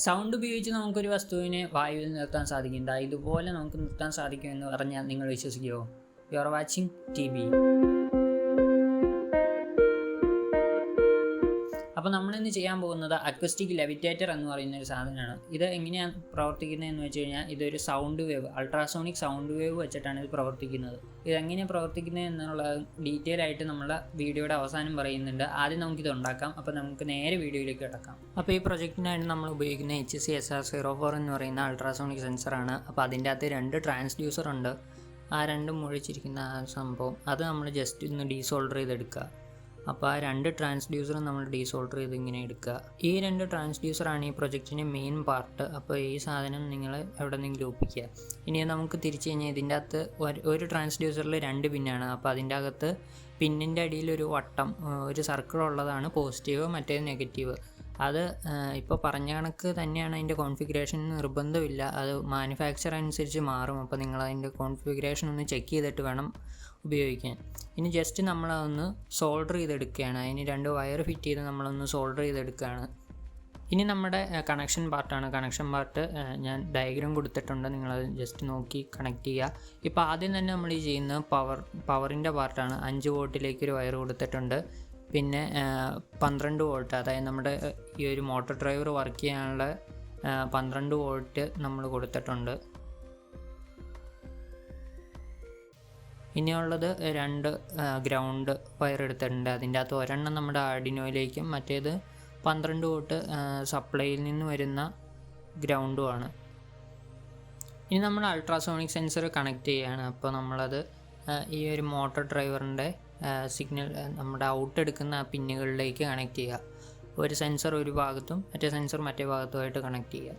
Sound ഉപയോഗിച്ച് നമുക്കൊരു വസ്തുവിനെ വായുവിൽ നിർത്താൻ സാധിക്കും. ഇതുപോലെ നമുക്ക് നിർത്താൻ സാധിക്കുമെന്ന് പറഞ്ഞാൽ നിങ്ങൾ വിശ്വസിക്കുമോ? You are watching TBE. അപ്പോൾ നമ്മളിന്ന് ചെയ്യാൻ പോകുന്നത് അക്വസ്റ്റിക് ലെവിറ്റേറ്റർ എന്ന് പറയുന്ന ഒരു സാധനമാണ്. ഇത് എങ്ങനെയാണ് പ്രവർത്തിക്കുന്നതെന്ന് വെച്ച് കഴിഞ്ഞാൽ ഇതൊരു sound wave, ultrasonic sound wave വെച്ചിട്ടാണ് ഇത് പ്രവർത്തിക്കുന്നത്. ഇതെങ്ങനെയാണ് പ്രവർത്തിക്കുന്നത് എന്നുള്ള ഡീറ്റെയിൽ ആയിട്ട് നമ്മളെ വീഡിയോയുടെ അവസാനം പറയുന്നുണ്ട്. ആദ്യം നമുക്കിത് ഉണ്ടാക്കാം. അപ്പോൾ നമുക്ക് നേരെ വീഡിയോയിലേക്ക് കിടക്കാം. അപ്പോൾ ഈ പ്രൊജക്റ്റിനായിട്ട് നമ്മൾ ഉപയോഗിക്കുന്ന HC-SR04 എന്ന് പറയുന്ന അൾട്രാസോണിക് സെൻസറാണ്. അപ്പോൾ അതിൻ്റെ അകത്ത് 2 ട്രാൻസ്ഡ്യൂസർ ഉണ്ട്. ആ 2 മുഴിച്ചിരിക്കുന്ന ആ സംഭവം അത് നമ്മൾ ജസ്റ്റ് ഒന്ന് ഡീസോൾഡർ ചെയ്തെടുക്കുക. അപ്പോൾ ആ 2 ട്രാൻസ്ഡ്യൂസറും നമ്മൾ ഡീസോൾഡർ ചെയ്ത് ഇങ്ങനെ എടുക്കുക. ഈ 2 ട്രാൻസ്ഡ്യൂസറാണ് ഈ പ്രൊജക്റ്റിൻ്റെ മെയിൻ പാർട്ട്. അപ്പോൾ ഈ സാധനം നിങ്ങൾ എവിടെയെങ്കിലും ഒപ്പിക്കുക. ഇനി നമുക്ക് തിരിച്ചു കഴിഞ്ഞാൽ ഇതിൻ്റെ അകത്ത് ഒരു ട്രാൻസ്ഡ്യൂസറിൽ 2 പിന്നാണ്. അപ്പോൾ അതിൻ്റെ അകത്ത് പിന്നിൻ്റെ അടിയിൽ ഒരു വട്ടം, ഒരു സർക്കിൾ ഉള്ളതാണ് പോസിറ്റീവ്, മറ്റേത് നെഗറ്റീവ്. അത് ഇപ്പോൾ പറഞ്ഞ കണക്ക് തന്നെയാണ്. അതിൻ്റെ കോൺഫിഗറേഷൻ നിർബന്ധമില്ല, അത് മാനുഫാക്ചർ അനുസരിച്ച് മാറും. അപ്പോൾ നിങ്ങൾ അതിൻ്റെ കോൺഫിഗറേഷൻ ഒന്ന് ചെക്ക് ചെയ്തിട്ട് വേണം ഉപയോഗിക്കാൻ. ഇനി ജസ്റ്റ് നമ്മളതൊന്ന് സോൾഡർ ചെയ്തെടുക്കുകയാണ്. അതിന് 2 വയർ ഫിറ്റ് ചെയ്ത് നമ്മളൊന്ന് സോൾഡർ ചെയ്തെടുക്കുകയാണ്. ഇനി നമ്മുടെ കണക്ഷൻ പാർട്ടാണ്. കണക്ഷൻ പാർട്ട് ഞാൻ ഡയഗ്രാം കൊടുത്തിട്ടുണ്ട്, നിങ്ങളത് ജസ്റ്റ് നോക്കി കണക്ട് ചെയ്യുക. ഇപ്പോൾ ആദ്യം തന്നെ നമ്മൾ ഈ ചെയ്യുന്നത് പവറിൻ്റെ പാർട്ടാണ്. 5 വോൾട്ടിലേക്ക് ഒരു വയർ കൊടുത്തിട്ടുണ്ട്. പിന്നെ 12 വോൾട്ട്, അതായത് നമ്മുടെ ഈ ഒരു മോട്ടോർ ഡ്രൈവർ വർക്ക് ചെയ്യാനുള്ള 12 വോൾട്ട് നമ്മൾ കൊടുത്തിട്ടുണ്ട്. ഇനിയുള്ളത് 2 ഗ്രൗണ്ട് വയർ എടുത്തിട്ടുണ്ട്. അതിൻ്റെ അകത്ത് ഒരെണ്ണം നമ്മുടെ ആർഡിനോയിലേക്കും മറ്റേത് 12 വോൾട്ട് സപ്ലൈയിൽ നിന്ന് വരുന്ന ഗ്രൗണ്ടുമാണ്. ഇനി നമ്മൾ അൾട്രാസോണിക് സെൻസർ കണക്ട് ചെയ്യുകയാണ്. അപ്പോൾ നമ്മളത് ഈ ഒരു മോട്ടോർ ഡ്രൈവറിൻ്റെ സിഗ്നൽ നമ്മുടെ ഔട്ട് എടുക്കുന്ന ആ പിന്നുകളിലേക്ക് കണക്ട് ചെയ്യുക. ഒരു സെൻസർ ഒരു ഭാഗത്തും മറ്റേ സെൻസർ മറ്റേ ഭാഗത്തുമായിട്ട് കണക്ട് ചെയ്യുക.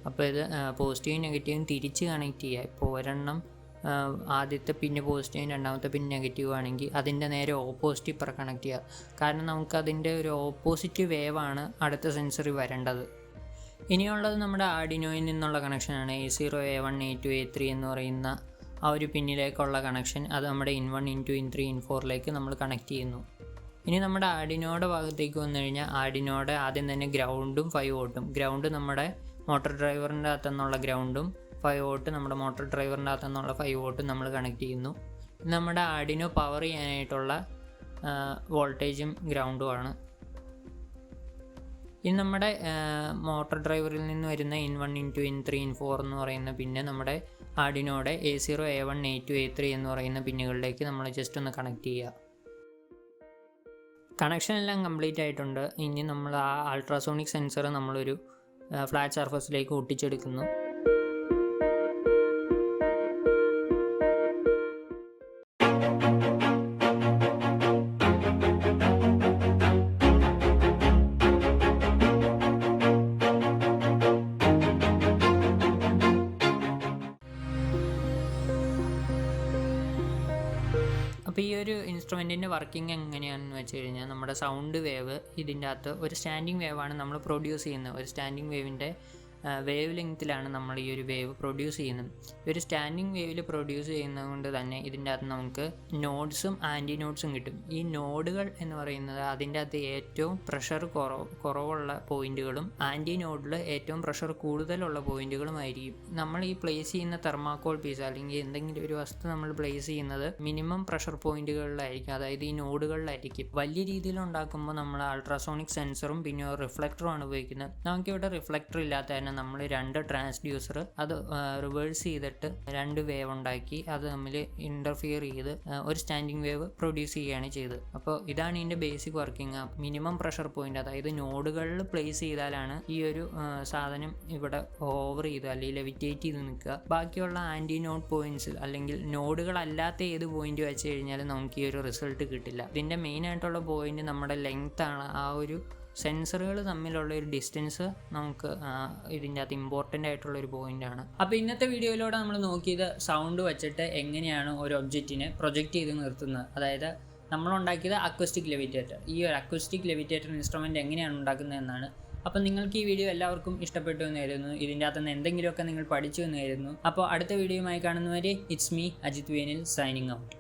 അപ്പോൾ ഇത് പോസിറ്റീവും നെഗറ്റീവും തിരിച്ച് കണക്ട് ചെയ്യുക. ഇപ്പോൾ ഒരെണ്ണം ആദ്യത്തെ പിന്ന് പോസിറ്റീവും രണ്ടാമത്തെ പിന്ന് നെഗറ്റീവ് ആണെങ്കിൽ അതിൻ്റെ നേരെ ഓപ്പോസിറ്റ് ഇപ്പുറം കണക്ട് ചെയ്യുക. കാരണം നമുക്കതിൻ്റെ ഒരു ഓപ്പോസിറ്റ് വേവാണ് അടുത്ത സെൻസറിൽ വരേണ്ടത്. ഇനിയുള്ളത് നമ്മുടെ ആർഡിനോയിൽ നിന്നുള്ള കണക്ഷനാണ്. A0, A1, A2, A3 എന്ന് പറയുന്ന ആ ഒരു പിന്നിലേക്കുള്ള കണക്ഷൻ. അത് നമ്മുടെ In1, In2, In3, In4ലേക്ക് നമ്മൾ കണക്ട് ചെയ്യുന്നു. ഇനി നമ്മുടെ ആർഡിനോയുടെ ഭാഗത്തേക്ക് വന്നു കഴിഞ്ഞാൽ ആർഡിനോയുടെ ആദ്യം തന്നെ ഗ്രൗണ്ടും 5 വോൾട്ടും. ഗ്രൗണ്ട് നമ്മുടെ മോട്ടോർ ഡ്രൈവറിൻ്റെ അകത്തുനിന്നുള്ള ഗ്രൗണ്ടും 5 വോൾട്ട് നമ്മുടെ മോട്ടോർ ഡ്രൈവറിൻ്റെ അകത്തുനിന്നുള്ള 5 വോൾട്ടും നമ്മൾ കണക്ട് ചെയ്യുന്നു. നമ്മുടെ ആർഡിനോ പവർ ചെയ്യാനായിട്ടുള്ള വോൾട്ടേജും ഗ്രൗണ്ടുമാണ്. ഇനി നമ്മുടെ മോട്ടോർ ഡ്രൈവറിൽ നിന്ന് വരുന്ന In1, In2, In3, In4 എന്ന് പറയുന്ന പിന്നെ നമ്മുടെ ആർഡിനോയുടെ A0, A1, A2, A3 എന്ന് പറയുന്ന പിന്നുകളിലേക്ക് നമ്മൾ ജസ്റ്റ് ഒന്ന് കണക്ട് ചെയ്യുക. കണക്ഷൻ എല്ലാം കംപ്ലീറ്റ് ആയിട്ടുണ്ട്. ഇനി നമ്മൾ ആ അൾട്രാസോണിക് സെൻസർ നമ്മളൊരു ഫ്ലാറ്റ് സർഫസിലേക്ക് ഒട്ടിച്ചെടുക്കുന്നു. അപ്പോൾ ഈ ഒരു ഇൻസ്ട്രുമെൻറ്റിൻ്റെ വർക്കിംഗ് എങ്ങനെയാണെന്ന് വെച്ച് കഴിഞ്ഞാൽ നമ്മുടെ സൗണ്ട് വേവ് ഇതിൻ്റെ അകത്ത് ഒരു സ്റ്റാൻഡിങ് വേവാണ് നമ്മൾ പ്രൊഡ്യൂസ് ചെയ്യുന്നത്. ഒരു സ്റ്റാൻഡിങ് വേവിൻ്റെ വേവ് ലെങ്ത്തിലാണ് നമ്മൾ ഈ ഒരു വേവ് പ്രൊഡ്യൂസ് ചെയ്യുന്നത്. ഒരു സ്റ്റാൻഡിങ് വേവിൽ പ്രൊഡ്യൂസ് ചെയ്യുന്നത് കൊണ്ട് തന്നെ ഇതിൻ്റെ അകത്ത് നമുക്ക് നോഡ്സും ആൻറ്റി നോഡ്സും കിട്ടും. ഈ നോഡുകൾ എന്ന് പറയുന്നത് അതിൻ്റെ അകത്ത് ഏറ്റവും പ്രഷർ കുറവുള്ള പോയിൻറ്റുകളും ആൻറ്റി നോഡിൽ ഏറ്റവും പ്രഷർ കൂടുതലുള്ള പോയിൻറ്റുകളുമായിരിക്കും. നമ്മൾ ഈ പ്ലേസ് ചെയ്യുന്ന തെർമാക്കോൾ പീസ് അല്ലെങ്കിൽ എന്തെങ്കിലും ഒരു വസ്തു നമ്മൾ പ്ലേസ് ചെയ്യുന്നത് മിനിമം പ്രഷർ പോയിൻറ്റുകളിലായിരിക്കും, അതായത് ഈ നോഡുകളിലായിരിക്കും. വലിയ രീതിയിൽ ഉണ്ടാക്കുമ്പോൾ നമ്മൾ അൾട്രാസോണിക് സെൻസറും പിന്നെ റിഫ്ലക്ടറുമാണ് ഉപയോഗിക്കുന്നത്. നമുക്കിവിടെ റിഫ്ലക്ടർ ഇല്ലാത്ത തന്നെ നമ്മൾ 2 ട്രാൻസ്ഡ്യൂസർ അത് റിവേഴ്സ് ചെയ്തിട്ട് 2 വേവ് ഉണ്ടാക്കി അത് തമ്മിൽ ഇൻ്റർഫിയർ ചെയ്ത് ഒരു സ്റ്റാൻഡിങ് വേവ് പ്രൊഡ്യൂസ് ചെയ്യുകയാണ് ചെയ്തത്. അപ്പോൾ ഇതാണ് ഇതിൻ്റെ basic working. Minimum pressure point, അതായത് നോഡുകളിൽ പ്ലേസ് ചെയ്താലാണ് ഈ ഒരു സാധനം ഇവിടെ ഓവർ ചെയ്ത് അല്ലെങ്കിൽ ലെവിറ്റേറ്റ് ചെയ്ത് നിൽക്കുക. ബാക്കിയുള്ള ആൻറ്റി നോഡ് പോയിന്റ്സ് അല്ലെങ്കിൽ നോഡുകളല്ലാത്ത ഏത് പോയിന്റ് വെച്ച് കഴിഞ്ഞാലും നമുക്ക് ഈ ഒരു റിസൾട്ട് കിട്ടില്ല. ഇതിൻ്റെ മെയിൻ ആയിട്ടുള്ള പോയിന്റ് നമ്മുടെ ലെങ്ത് ആണ്. ആ ഒരു സെൻസറുകൾ തമ്മിലുള്ള ഒരു ഡിസ്റ്റൻസ് നമുക്ക് ഇതിൻ്റെ അകത്ത് ഇമ്പോർട്ടൻ്റ് ആയിട്ടുള്ളൊരു പോയിൻ്റാണ്. അപ്പോൾ ഇന്നത്തെ വീഡിയോയിലൂടെ നമ്മൾ നോക്കിയത് സൗണ്ട് വെച്ചിട്ട് എങ്ങനെയാണ് ഒരു ഒബ്ജക്റ്റിനെ പ്രൊജക്റ്റ് ചെയ്ത് നിർത്തുന്നത്. അതായത് നമ്മളുണ്ടാക്കിയത് അക്വസ്റ്റിക് ലെവിറ്റേറ്റർ. ഈ ഒരു അക്വസ്റ്റിക് ലെവിറ്റേറ്റർ ഇൻസ്ട്രുമെൻറ്റ് എങ്ങനെയാണ് ഉണ്ടാക്കുന്നത് എന്നാണ്. അപ്പോൾ നിങ്ങൾക്ക് ഈ വീഡിയോ എല്ലാവർക്കും ഇഷ്ടപ്പെട്ടു എന്ന് കരുതുന്നു. ഇതിൻ്റെ അകത്തുനിന്ന് എന്തെങ്കിലുമൊക്കെ നിങ്ങൾ പഠിച്ചു എന്ന് കരുതുന്നു. അപ്പോൾ അടുത്ത വീഡിയോയുമായി കാണുന്നവരെ it's me Ajith V Anil signing out.